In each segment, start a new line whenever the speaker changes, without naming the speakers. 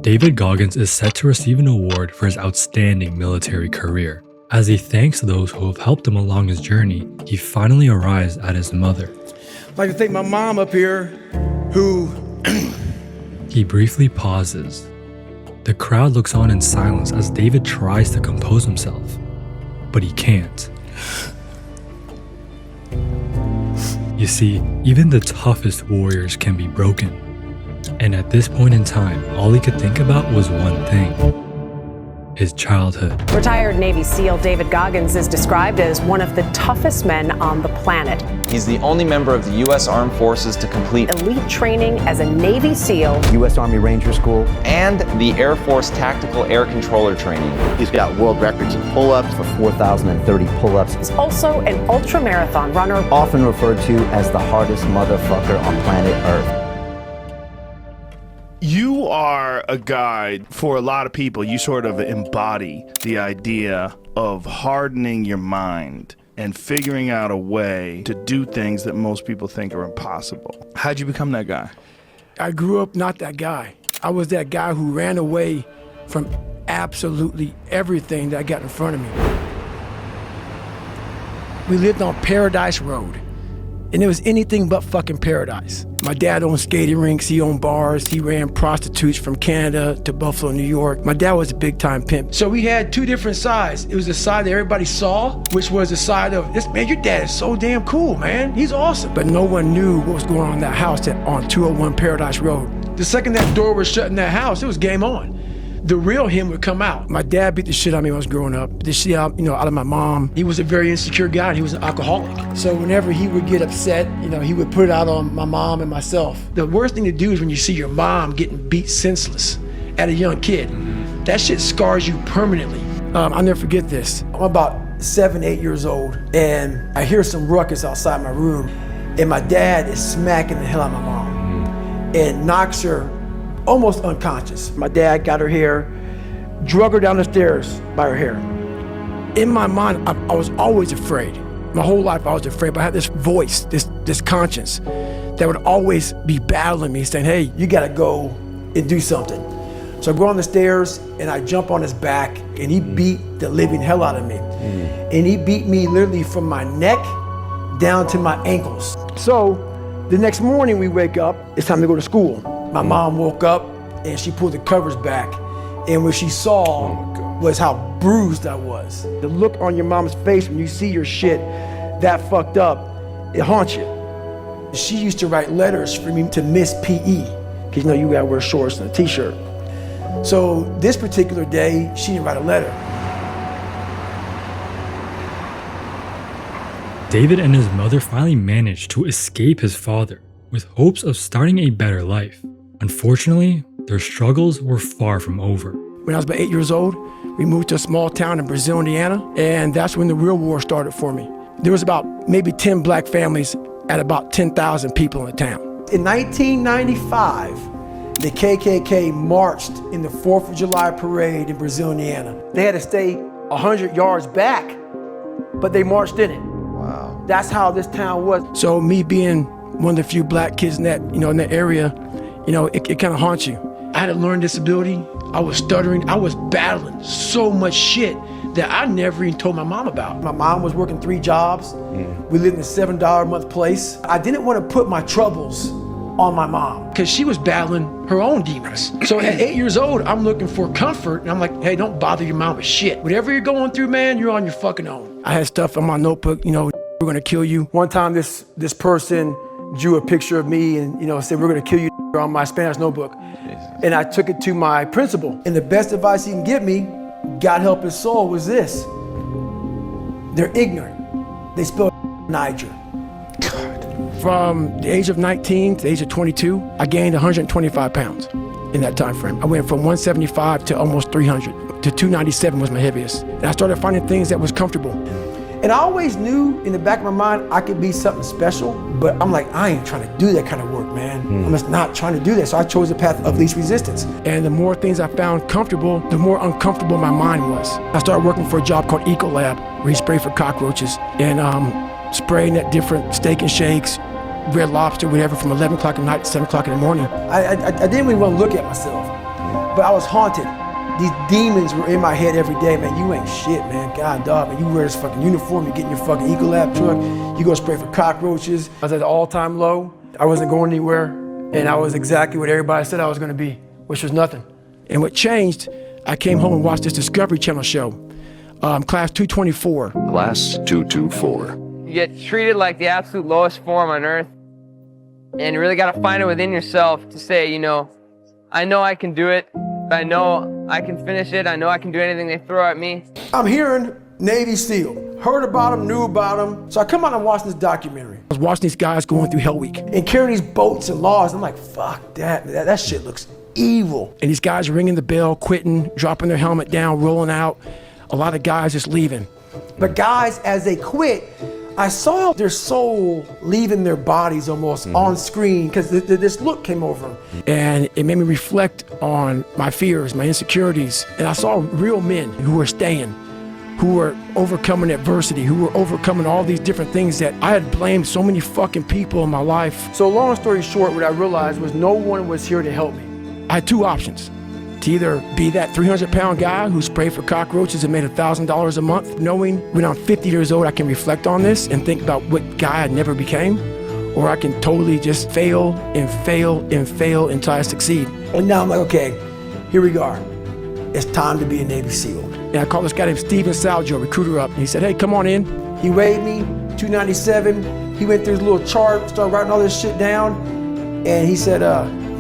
David Goggins is set to receive an award for his outstanding military career. As he thanks those who have helped him along his journey, he finally arrives at his mother.
I'd like to thank my mom up here, who...
He briefly pauses. The crowd looks on in silence as David tries to compose himself, but he can't. You see, even the toughest warriors can be broken. And at this point in time, all he could think about was one thing: his childhood.
Retired Navy SEAL David Goggins is described as one of the toughest men on the planet.
He's the only member of the U.S. Armed Forces to complete
Elite training as a Navy SEAL.
U.S. Army Ranger School.
And the Air Force Tactical Air Controller training.
He's got world records in pull-ups for 4,030 pull-ups.
He's also an ultramarathon runner.
Often referred to as the hardest motherfucker on planet Earth.
You are a guide for a lot of people. You sort of embody the idea of hardening your mind and figuring out a way to do things that most people think are impossible. How'd you become that guy?
I grew up not that guy. I was that guy who ran away from absolutely everything that got in front of me. We lived on Paradise Road, and it was anything but fucking paradise. My dad owned skating rinks, he owned bars, he ran prostitutes from Canada to Buffalo, New York. My dad was a big time pimp. So we had two different sides. It was the side that everybody saw, which was the side of, this man, your dad is so damn cool, man. He's awesome. But no one knew what was going on in that house on 201 Paradise Road. The second that door was shut in that house, it was game on. The real him would come out. My dad beat the shit out of me when I was growing up. Beat the shit out, out of my mom. He was a very insecure guy, and he was an alcoholic. So whenever he would get upset, he would put it out on my mom and myself. The worst thing to do is when you see your mom getting beat senseless at a young kid. That shit scars you permanently. I'll never forget this. I'm about 7, 8 years old, and I hear some ruckus outside my room, and my dad is smacking the hell out of my mom and knocks her almost unconscious. My dad got her hair, drug her down the stairs by her hair. In my mind, I was always afraid. My whole life I was afraid, but I had this voice, this conscience that would always be battling me, saying, hey, you gotta go and do something. So I go on the stairs and I jump on his back, and he beat the living hell out of me. And he beat me literally from my neck down to my ankles. So the next morning we wake up, it's time to go to school. My mom woke up and she pulled the covers back, and what she saw was how bruised I was. The look on your mom's face when you see your shit that fucked up, it haunts you. She used to write letters for me to miss PE, because you gotta wear shorts and a t-shirt. So this particular day, she didn't write a letter.
David and his mother finally managed to escape his father with hopes of starting a better life. Unfortunately, their struggles were far from over.
When I was about 8 years old, we moved to a small town in Brazil, Indiana, and that's when the real war started for me. There was about maybe 10 black families at about 10,000 people in the town. In 1995, the KKK marched in the 4th of July parade in Brazil, Indiana. They had to stay 100 yards back, but they marched in it.
Wow.
That's how this town was. So me being one of the few black kids in that, in that area, it kind of haunts you. I had a learning disability. I was stuttering. I was battling so much shit that I never even told my mom about. My mom was working 3 jobs. We lived in a $7 a month place. I didn't want to put my troubles on my mom because she was battling her own demons. So at 8 years old, I'm looking for comfort, and I'm like, hey, don't bother your mom with shit. Whatever you're going through, man, you're on your fucking own. I had stuff on my notebook, we're gonna kill you. One time this person drew a picture of me and said, we're gonna kill you, on my Spanish notebook. And I took it to my principal. And the best advice he can give me, God help his soul, was this: they're ignorant. They spell Niger. God. From the age of 19 to the age of 22, I gained 125 pounds in that time frame. I went from 175 to almost 300 to 297 was my heaviest. And I started finding things that was comfortable. And I always knew in the back of my mind I could be something special, but I'm like, I ain't trying to do that kind of work, man. I'm just not trying to do that. So I chose the path of least resistance. And the more things I found comfortable, the more uncomfortable my mind was. I started working for a job called Ecolab, where you spray for cockroaches, and spraying at different steak and shakes, Red Lobster, whatever, from 11 o'clock at night to 7 o'clock in the morning. I didn't really want to look at myself, but I was haunted. These demons were in my head every day, man. You ain't shit, man. God, dog, man. You wear this fucking uniform, you get in your fucking Ecolab truck, you go spray for cockroaches. I was at an all-time low. I wasn't going anywhere, and I was exactly what everybody said I was gonna be, which was nothing. And what changed, I came home and watched this Discovery Channel show, Class 224.
Class 224.
You get treated like the absolute lowest form on earth, and you really gotta find it within yourself to say, you know I can do it. I know I can finish it. I know I can do anything they throw at me.
I'm hearing Navy SEAL. Heard about them, knew about them. So I come out and watch this documentary. I was watching these guys going through Hell Week and carrying these boats and laws. I'm like, fuck that. That shit looks evil. And these guys ringing the bell, quitting, dropping their helmet down, rolling out. A lot of guys just leaving. But guys, as they quit, I saw their soul leaving their bodies almost on screen because this look came over them. And it made me reflect on my fears, my insecurities. And I saw real men who were staying, who were overcoming adversity, who were overcoming all these different things that I had blamed so many fucking people in my life. So long story short, what I realized was no one was here to help me. I had two options. To either be that 300-pound guy who sprayed for cockroaches and made $1,000 a month, knowing when I'm 50 years old I can reflect on this and think about what guy I never became, or I can totally just fail and fail and fail until I succeed. And now I'm like, okay, here we go. It's time to be a Navy SEAL. And I called this guy named Steven Salgio, recruiter, up, and he said, hey, come on in. He weighed me, 297. He went through his little chart, started writing all this shit down, and he said,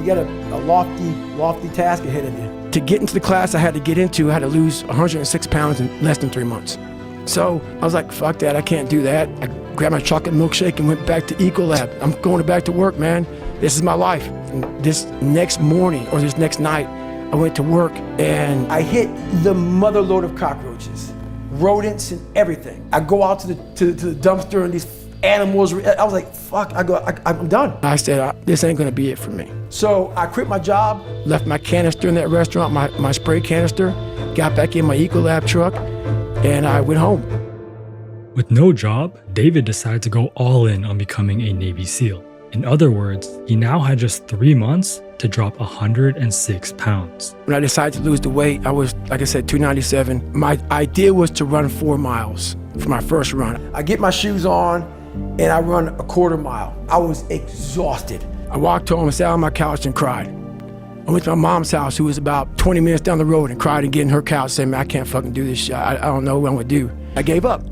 you got a lofty task ahead of you. To get into the class I had to get into, I had to lose 106 pounds in less than 3 months. So I was like, fuck that, I can't do that. I grabbed my chocolate milkshake and went back to Ecolab. I'm going back to work, man. This is my life. And this next morning, or this next night, I went to work and I hit the mother load of cockroaches, rodents and everything. I go out to the dumpster and these animals, I was like, fuck, I'm done. I said, this ain't gonna be it for me. So I quit my job, left my canister in that restaurant, my spray canister, got back in my Ecolab truck, and I went home.
With no job, David decided to go all in on becoming a Navy SEAL. In other words, he now had just 3 months to drop 106 pounds.
When I decided to lose the weight, I was, like I said, 297. My idea was to run 4 miles for my first run. I get my shoes on, and I run a quarter mile. I was exhausted. I walked home and sat on my couch and cried. I went to my mom's house, who was about 20 minutes down the road, and cried and get in her couch saying, man, I can't fucking do this shit. I don't know what I'm gonna do. I gave up.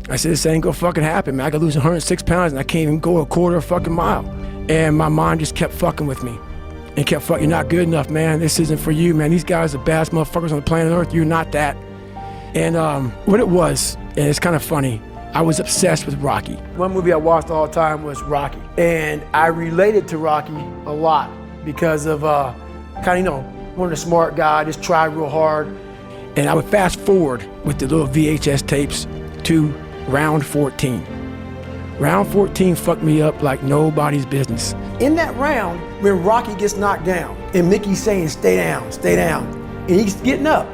I said, this ain't gonna fucking happen, man. I could lose 106 pounds and I can't even go a quarter fucking mile. And my mind just kept fucking with me. And kept fucking, you're not good enough, man. This isn't for you, man. These guys are the baddest motherfuckers on the planet Earth. You're not that. And what it was, and it's kind of funny, I was obsessed with Rocky. One movie I watched all the time was Rocky. And I related to Rocky a lot because of kind of, one of the smart guy, just tried real hard. And I would fast forward with the little VHS tapes to round 14. Round 14 fucked me up like nobody's business. In that round, when Rocky gets knocked down, and Mickey's saying, stay down, and he's getting up,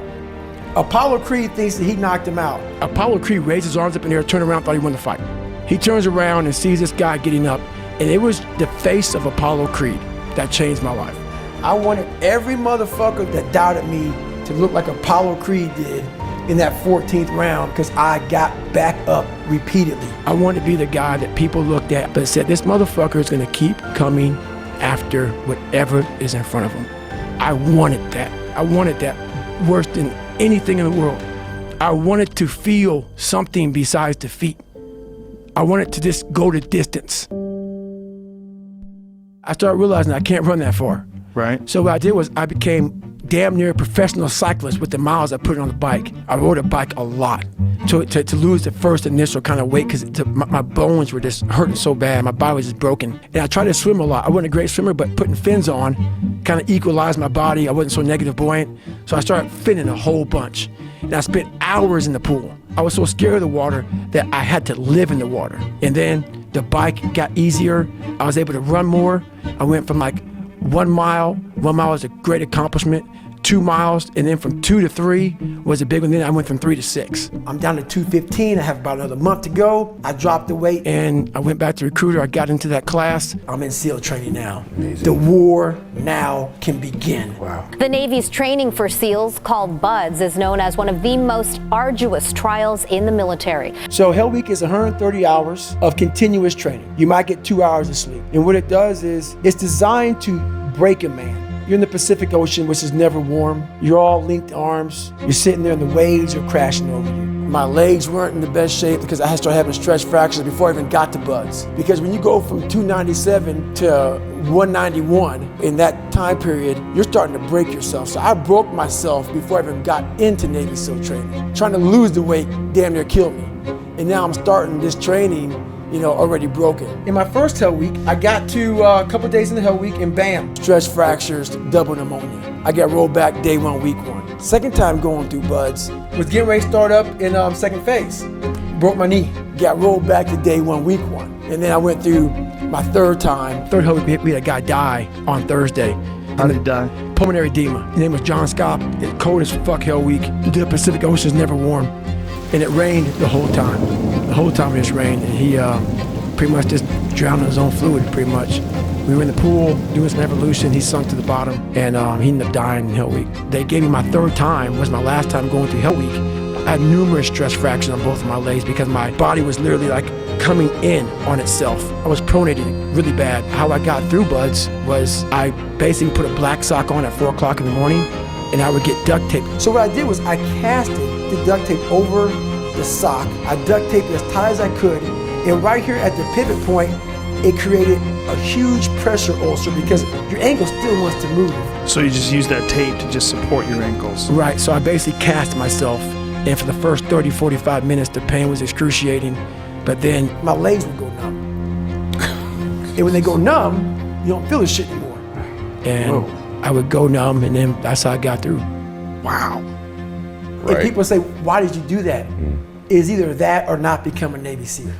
Apollo Creed thinks that he knocked him out. Apollo Creed raised his arms up in the air, turned around, thought he won the fight. He turns around and sees this guy getting up, and it was the face of Apollo Creed that changed my life. I wanted every motherfucker that doubted me to look like Apollo Creed did in that 14th round, because I got back up repeatedly. I wanted to be the guy that people looked at but said, this motherfucker is gonna keep coming after whatever is in front of him. I wanted that. I wanted that worse than anything in the world. I wanted to feel something besides defeat. I wanted to just go the distance. I started realizing I can't run that far.
Right.
So what I did was I became damn near a professional cyclist with the miles I put on the bike. I rode a bike a lot to lose the first initial kind of weight, because my bones were just hurting so bad. My body was just broken. And I tried to swim a lot. I wasn't a great swimmer, but putting fins on kind of equalized my body. I wasn't so negative buoyant. So I started finning a whole bunch. And I spent hours in the pool. I was so scared of the water that I had to live in the water. And then the bike got easier. I was able to run more. I went from like 1 mile. 1 mile was a great accomplishment. 2 miles, and then from 2 to 3 was a big one. Then I went from 3 to 6. I'm down to 215. I have about another month to go. I dropped the weight and I went back to recruiter. I got into that class. I'm in SEAL training now. Amazing. The war now can begin. Wow.
The Navy's training for SEALs, called BUDS, is known as one of the most arduous trials in the military.
So Hell Week is 130 hours of continuous training. You might get 2 hours of sleep. And what it does is it's designed to break a man. You're in the Pacific Ocean, which is never warm. You're all linked arms. You're sitting there and the waves are crashing over you. My legs weren't in the best shape because I had started having stress fractures before I even got to BUDS. Because when you go from 297 to 191 in that time period, you're starting to break yourself. So I broke myself before I even got into Navy SEAL training. Trying to lose the weight damn near killed me. And now I'm starting this training, already broken. In my first Hell Week, I got to a couple days in the Hell Week and bam, stress fractures, double pneumonia. I got rolled back day 1, week 1. Second time going through BUDS, was getting ready to start up in second phase. Broke my knee, got rolled back to day 1, week 1. And then I went through my third time. Third Hell Week, we had a guy die on Thursday.
How did he die?
Pulmonary edema. His name was John Scott. It's cold as fuck Hell Week. The Pacific Ocean is never warm. And it rained the whole time. The whole time it just rained. And he pretty much just drowned in his own fluid, pretty much. We were in the pool doing some evolution. He sunk to the bottom and he ended up dying in Hell Week. They gave me my third time, was my last time going through Hell Week. I had numerous stress fractures on both of my legs because my body was literally like coming in on itself. I was pronated really bad. How I got through BUDS was I basically put a black sock on at 4 o'clock in the morning and I would get duct tape. So what I did was I casted the duct tape over the sock. I duct taped it as tight as I could. And right here at the pivot point, it created a huge pressure ulcer because your ankle still wants to move.
So you just use that tape to just support your ankles.
Right, so I basically cast myself. And for the first 30, 45 minutes, the pain was excruciating. But then my legs would go numb. And when they go numb, you don't feel this shit anymore. And I would go numb, and then that's how I got through. Wow. Right. And people say, why did you do that? It's either that or not become a Navy SEAL.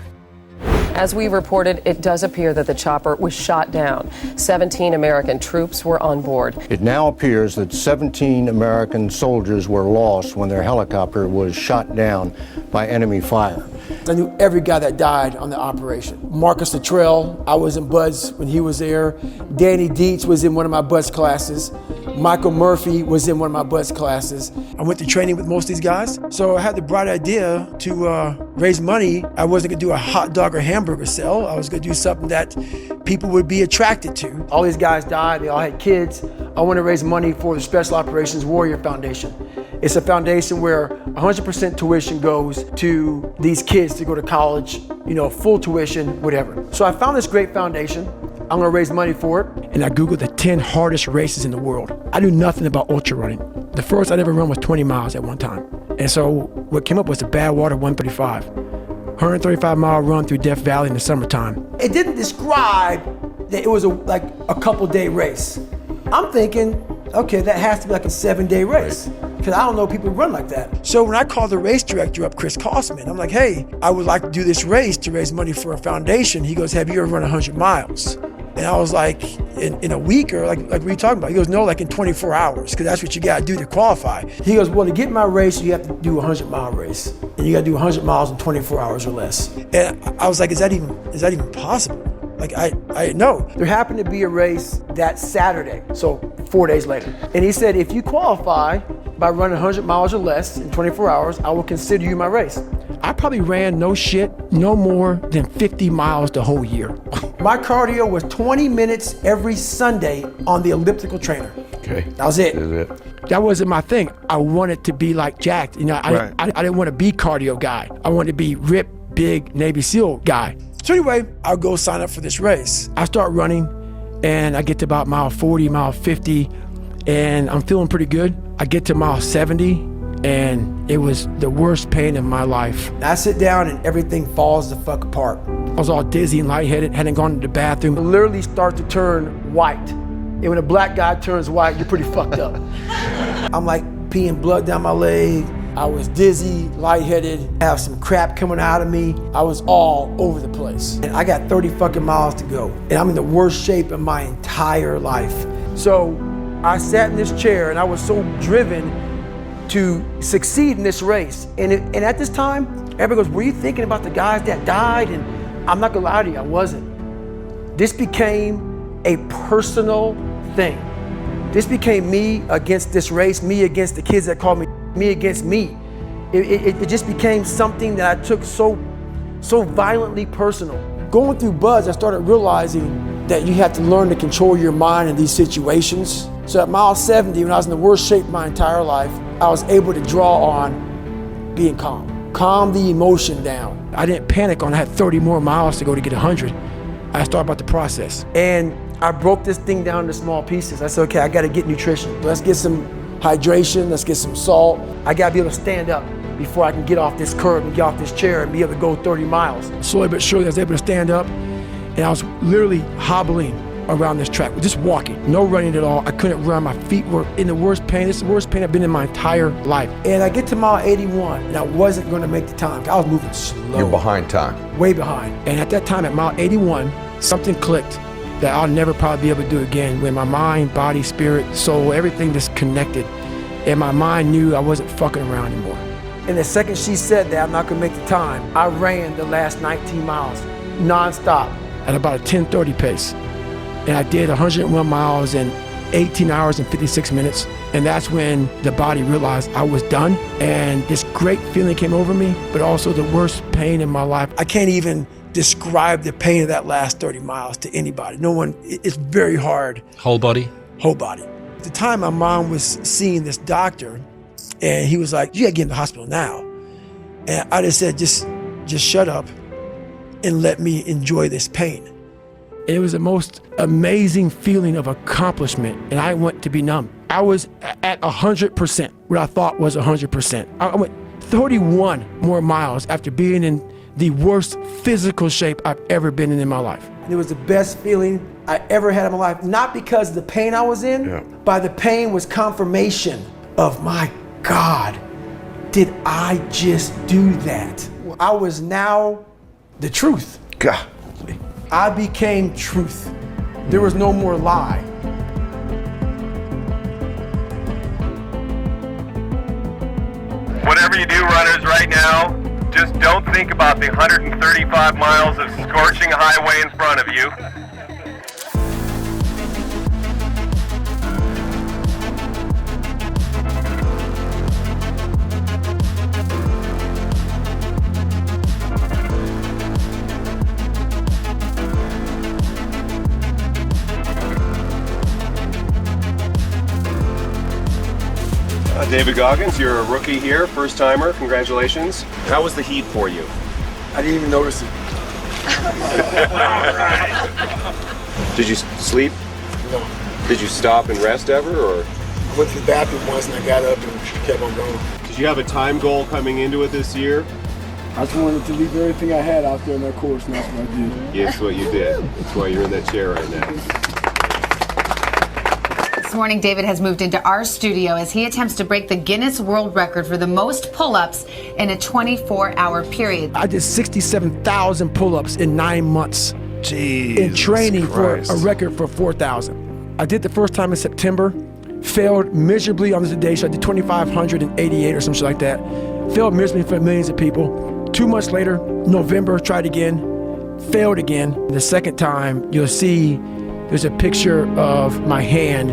As we reported, it does appear that the chopper was shot down. 17 American troops were on board.
It now appears that 17 American soldiers were lost when their helicopter was shot down by enemy fire.
I knew every guy that died on the operation. Marcus Luttrell, I was in BUDS when he was there. Danny Dietz was in one of my BUDS classes. Michael Murphy was in one of my BUDS classes. I went to training with most of these guys. So I had the bright idea to raise money. I wasn't gonna do a hot dog or hamburger sale. I was gonna do something that people would be attracted to. All these guys died, they all had kids. I want to raise money for the Special Operations Warrior Foundation. It's a foundation where 100% tuition goes to these kids to go to college, full tuition, whatever. So I found this great foundation. I'm gonna raise money for it. And I Googled the 10 hardest races in the world. I knew nothing about ultra running. The first I'd ever run was 20 miles at one time. And so what came up was the Badwater 135. 135-mile run through Death Valley in the summertime. It didn't describe that it was like a couple-day race. I'm thinking, okay, that has to be like a 7-day race. Because I don't know people who run like that. So when I called the race director up, Chris Kosman, I'm like, hey, I would like to do this race to raise money for a foundation. He goes, have you ever run 100 miles? And I was like, in a week, or like what are you talking about? He goes, no, like in 24 hours, because that's what you got to do to qualify. He goes, well, to get my race, you have to do a 100-mile race. And you got to do 100 miles in 24 hours or less. And I was like, is that even possible? Like, I know. There happened to be a race that Saturday, so 4 days later. And he said, if you qualify by running 100 miles or less in 24 hours, I will consider you my race. I probably ran no more than 50 miles the whole year. My cardio was 20 minutes every Sunday on the elliptical trainer.
Okay.
That was it. That wasn't my thing. I wanted to be like jacked. I didn't want to be cardio guy. I wanted to be ripped, big Navy SEAL guy. So anyway, I'll go sign up for this race. I start running and I get to about mile 40, mile 50, and I'm feeling pretty good. I get to mile 70 and it was the worst pain of my life. I sit down and everything falls the fuck apart. I was all dizzy and lightheaded, hadn't gone to the bathroom. I literally start to turn white. And when a black guy turns white, you're pretty fucked up. I'm like peeing blood down my leg. I was dizzy, lightheaded, I have some crap coming out of me. I was all over the place. And I got 30 fucking miles to go. And I'm in the worst shape of my entire life. So I sat in this chair and I was so driven to succeed in this race. And at this time, everybody goes, were you thinking about the guys that died? And I'm not gonna lie to you, I wasn't. This became a personal thing. This became me against this race, me against the kids that called me against me. It just became something that I took so violently personal. Going through Buds, I started realizing that you have to learn to control your mind in these situations. So at mile 70, when I was in the worst shape of my entire life, I was able to draw on being calm. Calm the emotion down. I didn't panic on I had 30 more miles to go to get 100. I started about the process. And I broke this thing down into small pieces. I said, okay, I gotta get nutrition. Let's get some hydration, let's get some salt. I gotta be able to stand up before I can get off this curb and get off this chair and be able to go 30 miles. Slowly but surely I was able to stand up, and I was literally hobbling around this track, just walking, no running at all. I couldn't run, my feet were in the worst pain. This is the worst pain I've been in my entire life. And I get to mile 81, and I wasn't gonna make the time. I was moving slow.
You're behind time.
Way behind. And at that time, at mile 81, something clicked that I'll never probably be able to do again, when my mind, body, spirit, soul, everything just connected. And my mind knew I wasn't fucking around anymore. And the second she said that I'm not gonna make the time, I ran the last 19 miles, nonstop, at about a 10:30 pace. And I did 101 miles in 18 hours and 56 minutes. And that's when the body realized I was done. And this great feeling came over me, but also the worst pain in my life. I can't even describe the pain of that last 30 miles to anybody. No one, it's very hard.
Whole body?
Whole body. At the time, my mom was seeing this doctor, and he was like, you gotta get in the hospital now. And I just said, just shut up and let me enjoy this pain. It was the most amazing feeling of accomplishment, and I went to be numb. I was at 100%, what I thought was 100%. I went 31 more miles after being in the worst physical shape I've ever been in my life. It was the best feeling I ever had in my life, not because of the pain I was in, but the pain was confirmation of, my God, did I just do that? I was now the truth.
God.
I became truth. There was no more lie.
Whatever you do, runners, right now, just don't think about the 135 miles of scorching highway in front of you. David Goggins, you're a rookie here, first timer, congratulations. How was the heat for you?
I didn't even notice it.
Did you sleep?
No.
Did you stop and rest ever, or?
I went to the bathroom once and I got up and kept on going.
Did you have a time goal coming into it this year?
I just wanted to leave everything I had out there in that course, and that's what I did.
Yes, what you did. That's why you're in that chair right now.
This morning, David has moved into our studio as he attempts to break the Guinness World Record for the most pull-ups in a 24-hour period.
I did 67,000 pull-ups in 9 months.
Jesus
in training
Christ.
For a record for 4,000. I did the first time in September, failed miserably on this day, so I did 2,588 or something like that. Failed miserably for millions of people. 2 months later, November, tried again, failed again. The second time, you'll see there's a picture of my hand,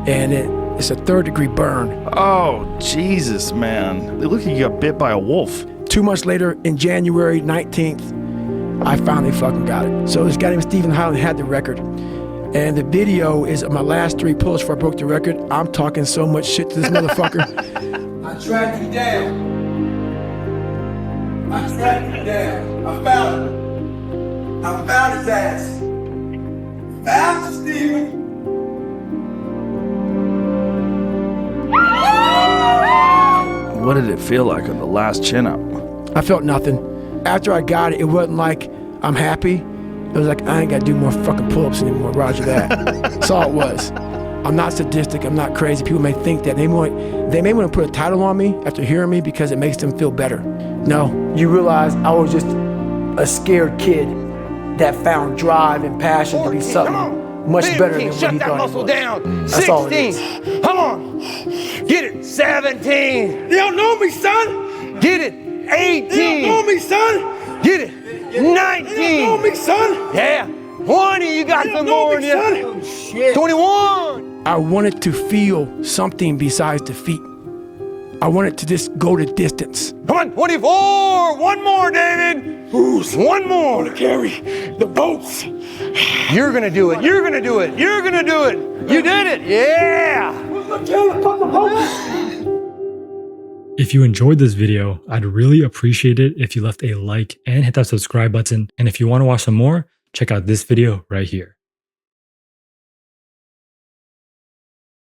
and it's a 3rd-degree burn.
Oh, Jesus, man. It looked like you got bit by a wolf.
2 months later, in January 19th, I finally fucking got it. So this guy named Stephen Highland had the record. And the video is of my last 3 pulls before I broke the record. I'm talking so much shit to this motherfucker. I tracked you down. I tracked you down. I found him. I found his ass. Found you, Stephen.
What did it feel like on the last chin-up?
I felt nothing. After I got it, it wasn't like I'm happy. It was like, I ain't gotta do more fucking pull-ups anymore, roger that. That's all it was. I'm not sadistic, I'm not crazy. People may think that. They may want to put a title on me after hearing me because it makes them feel better. No, you realize I was just a scared kid that found drive and passion to be something much better than
15,
what
shut
he
that
thought
muscle
he was.
down.
That's all it
16,
is.
come on. Get it. 17.
You don't know me, son.
Get it. 18.
You don't know me, son.
Get it. 19.
You don't know me, son.
Yeah. 20, you got some more in you. 21.
I wanted to feel something besides defeat. I wanted to just go the distance.
Come on, 24. One more, David.
Who's
one more
to carry the boats?
You're gonna do it. You're gonna do it. You're gonna do it. You did it. Yeah.
If you enjoyed this video, I'd really appreciate it if you left a like and hit that subscribe button. And if you want to watch some more, check out this video right here.